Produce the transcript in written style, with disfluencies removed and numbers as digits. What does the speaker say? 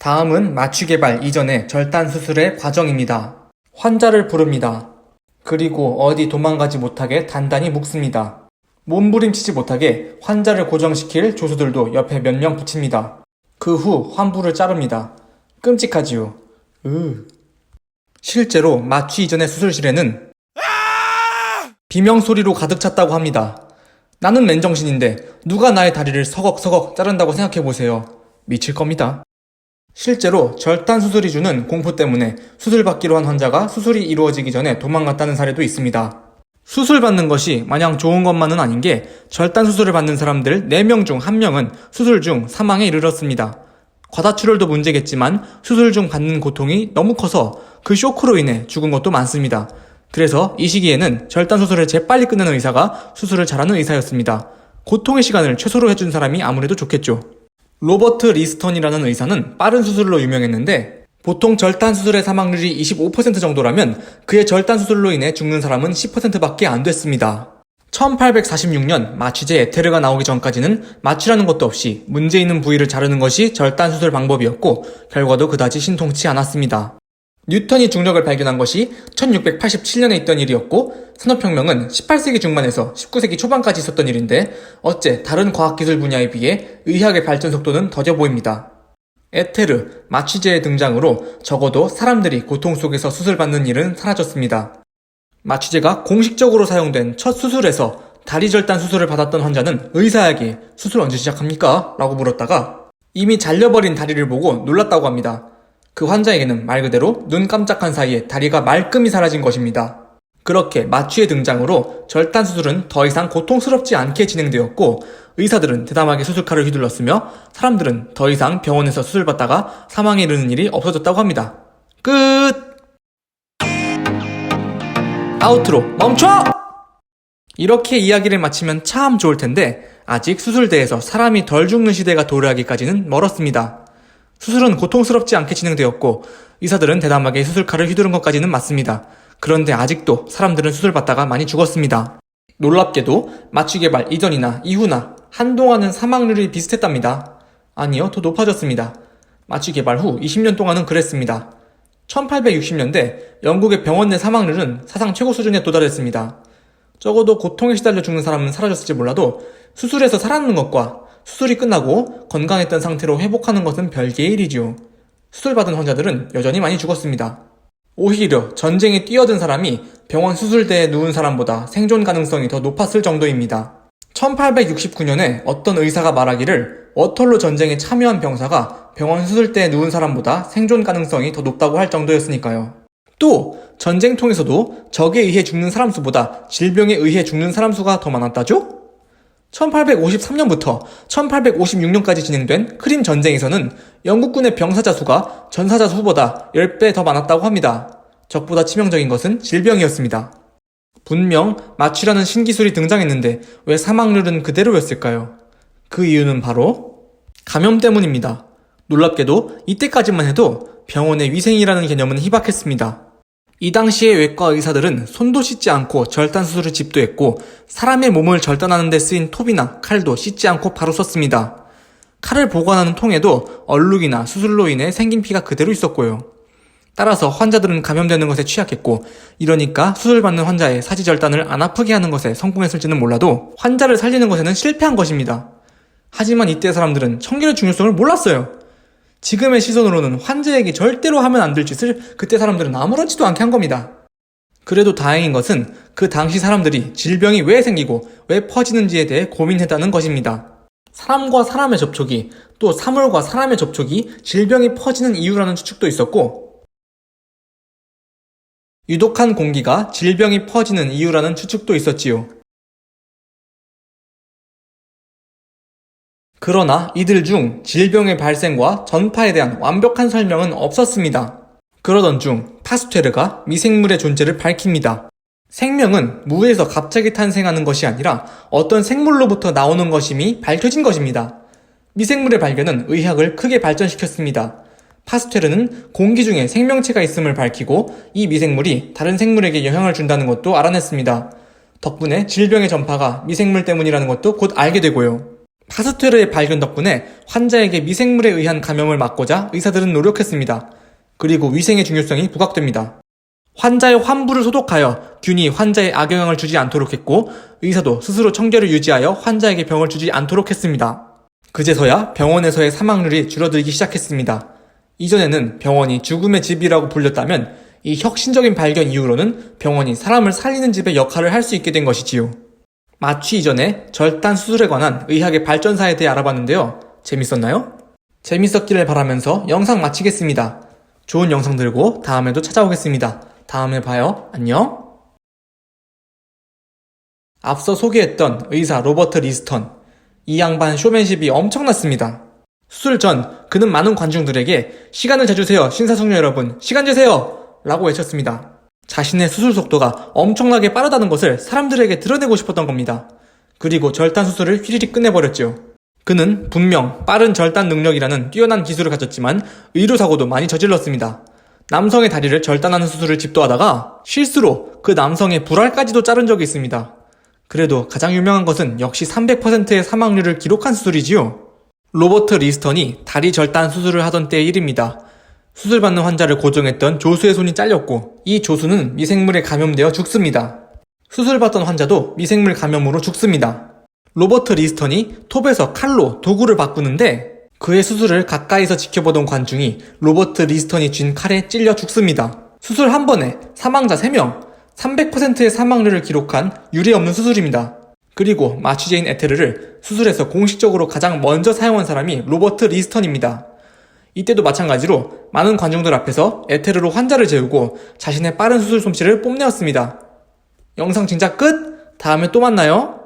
다음은 마취 개발 이전의 절단 수술의 과정입니다. 환자를 부릅니다. 그리고 어디 도망가지 못하게 단단히 묶습니다. 몸부림치지 못하게 환자를 고정시킬 조수들도 옆에 몇 명 붙입니다. 그 후 환부를 자릅니다. 끔찍하지요. 실제로 마취 이전의 수술실에는 비명소리로 가득 찼다고 합니다. 나는 맨정신인데 누가 나의 다리를 서걱서걱 자른다고 생각해보세요. 미칠 겁니다. 실제로 절단 수술이 주는 공포 때문에 수술받기로 한 환자가 수술이 이루어지기 전에 도망갔다는 사례도 있습니다. 수술받는 것이 마냥 좋은 것만은 아닌 게 절단 수술을 받는 사람들 4명 중 1명은 수술 중 사망에 이르렀습니다. 과다출혈도 문제겠지만 수술 중 받는 고통이 너무 커서 그 쇼크로 인해 죽은 것도 많습니다. 그래서 이 시기에는 절단 수술을 재빨리 끝내는 의사가 수술을 잘하는 의사였습니다. 고통의 시간을 최소로 해준 사람이 아무래도 좋겠죠. 로버트 리스턴이라는 의사는 빠른 수술로 유명했는데 보통 절단 수술의 사망률이 25% 정도라면 그의 절단 수술로 인해 죽는 사람은 10%밖에 안 됐습니다. 1846년 마취제 에테르가 나오기 전까지는 마취라는 것도 없이 문제 있는 부위를 자르는 것이 절단 수술 방법이었고 결과도 그다지 신통치 않았습니다. 뉴턴이 중력을 발견한 것이 1687년에 있던 일이었고 산업혁명은 18세기 중반에서 19세기 초반까지 있었던 일인데 어째 다른 과학기술 분야에 비해 의학의 발전 속도는 더뎌 보입니다. 에테르, 마취제의 등장으로 적어도 사람들이 고통 속에서 수술받는 일은 사라졌습니다. 마취제가 공식적으로 사용된 첫 수술에서 다리 절단 수술을 받았던 환자는 의사에게 수술 언제 시작합니까? 라고 물었다가 이미 잘려버린 다리를 보고 놀랐다고 합니다. 그 환자에게는 말 그대로 눈 깜짝한 사이에 다리가 말끔히 사라진 것입니다. 그렇게 마취의 등장으로 절단 수술은 더 이상 고통스럽지 않게 진행되었고 의사들은 대담하게 수술칼을 휘둘렀으며 사람들은 더 이상 병원에서 수술받다가 사망에 이르는 일이 없어졌다고 합니다. 끝! 아우트로 멈춰! 이렇게 이야기를 마치면 참 좋을 텐데 아직 수술대에서 사람이 덜 죽는 시대가 도래하기까지는 멀었습니다. 수술은 고통스럽지 않게 진행되었고 의사들은 대담하게 수술칼을 휘두른 것까지는 맞습니다. 그런데 아직도 사람들은 수술받다가 많이 죽었습니다. 놀랍게도 마취 개발 이전이나 이후나 한동안은 사망률이 비슷했답니다. 아니요, 더 높아졌습니다. 마취 개발 후 20년 동안은 그랬습니다. 1860년대 영국의 병원 내 사망률은 사상 최고 수준에 도달했습니다. 적어도 고통에 시달려 죽는 사람은 사라졌을지 몰라도 수술에서 살아남는 것과 수술이 끝나고 건강했던 상태로 회복하는 것은 별개의 일이지요. 수술받은 환자들은 여전히 많이 죽었습니다. 오히려 전쟁에 뛰어든 사람이 병원 수술대에 누운 사람보다 생존 가능성이 더 높았을 정도입니다. 1869년에 어떤 의사가 말하기를 워털로 전쟁에 참여한 병사가 병원 수술대에 누운 사람보다 생존 가능성이 더 높다고 할 정도였으니까요. 또 전쟁통에서도 적에 의해 죽는 사람 수보다 질병에 의해 죽는 사람 수가 더 많았다죠? 1853년부터 1856년까지 진행된 크림 전쟁에서는 영국군의 병사자 수가 전사자 수보다 10배 더 많았다고 합니다. 적보다 치명적인 것은 질병이었습니다. 분명 마취라는 신기술이 등장했는데 왜 사망률은 그대로였을까요? 그 이유는 바로 감염 때문입니다. 놀랍게도 이때까지만 해도 병원의 위생이라는 개념은 희박했습니다. 이 당시의 외과 의사들은 손도 씻지 않고 절단 수술을 집도했고 사람의 몸을 절단하는 데 쓰인 톱이나 칼도 씻지 않고 바로 썼습니다. 칼을 보관하는 통에도 얼룩이나 수술로 인해 생긴 피가 그대로 있었고요. 따라서 환자들은 감염되는 것에 취약했고 이러니까 수술받는 환자의 사지절단을 안 아프게 하는 것에 성공했을지는 몰라도 환자를 살리는 것에는 실패한 것입니다. 하지만 이때 사람들은 청결의 중요성을 몰랐어요. 지금의 시선으로는 환자에게 절대로 하면 안 될 짓을 그때 사람들은 아무렇지도 않게 한 겁니다. 그래도 다행인 것은 그 당시 사람들이 질병이 왜 생기고 왜 퍼지는지에 대해 고민했다는 것입니다. 사람과 사람의 접촉이 또 사물과 사람의 접촉이 질병이 퍼지는 이유라는 추측도 있었고 유독한 공기가 질병이 퍼지는 이유라는 추측도 있었지요. 그러나 이들 중 질병의 발생과 전파에 대한 완벽한 설명은 없었습니다. 그러던 중 파스테르가 미생물의 존재를 밝힙니다. 생명은 무에서 갑자기 탄생하는 것이 아니라 어떤 생물로부터 나오는 것임이 밝혀진 것입니다. 미생물의 발견은 의학을 크게 발전시켰습니다. 파스테르는 공기 중에 생명체가 있음을 밝히고 이 미생물이 다른 생물에게 영향을 준다는 것도 알아냈습니다. 덕분에 질병의 전파가 미생물 때문이라는 것도 곧 알게 되고요. 파스테르의 발견 덕분에 환자에게 미생물에 의한 감염을 막고자 의사들은 노력했습니다. 그리고 위생의 중요성이 부각됩니다. 환자의 환부를 소독하여 균이 환자에 악영향을 주지 않도록 했고 의사도 스스로 청결을 유지하여 환자에게 병을 주지 않도록 했습니다. 그제서야 병원에서의 사망률이 줄어들기 시작했습니다. 이전에는 병원이 죽음의 집이라고 불렸다면 이 혁신적인 발견 이후로는 병원이 사람을 살리는 집의 역할을 할 수 있게 된 것이지요. 마취 이전에 절단 수술에 관한 의학의 발전사에 대해 알아봤는데요. 재밌었나요? 재밌었기를 바라면서 영상 마치겠습니다. 좋은 영상 들고 다음에도 찾아오겠습니다. 다음에 봐요. 안녕. 앞서 소개했던 의사 로버트 리스턴. 이 양반 쇼맨십이 엄청났습니다. 수술 전 그는 많은 관중들에게 시간을 재주세요 심사숙녀 여러분 시간 주세요 라고 외쳤습니다. 자신의 수술 속도가 엄청나게 빠르다는 것을 사람들에게 드러내고 싶었던 겁니다. 그리고 절단 수술을 휘리릭 끝내버렸죠. 그는 분명 빠른 절단 능력이라는 뛰어난 기술을 가졌지만 의료사고도 많이 저질렀습니다. 남성의 다리를 절단하는 수술을 집도하다가 실수로 그 남성의 불알까지도 자른 적이 있습니다. 그래도 가장 유명한 것은 역시 300%의 사망률을 기록한 수술이지요. 로버트 리스턴이 다리 절단 수술을 하던 때의 일입니다. 수술받는 환자를 고정했던 조수의 손이 잘렸고 이 조수는 미생물에 감염되어 죽습니다. 수술받던 환자도 미생물 감염으로 죽습니다. 로버트 리스턴이 톱에서 칼로 도구를 바꾸는데 그의 수술을 가까이서 지켜보던 관중이 로버트 리스턴이 쥔 칼에 찔려 죽습니다. 수술 한 번에 사망자 3명, 300%의 사망률을 기록한 유례없는 수술입니다. 그리고 마취제인 에테르를 수술에서 공식적으로 가장 먼저 사용한 사람이 로버트 리스턴입니다. 이때도 마찬가지로 많은 관중들 앞에서 에테르로 환자를 재우고 자신의 빠른 수술 솜씨를 뽐내었습니다. 영상 진짜 끝! 다음에 또 만나요.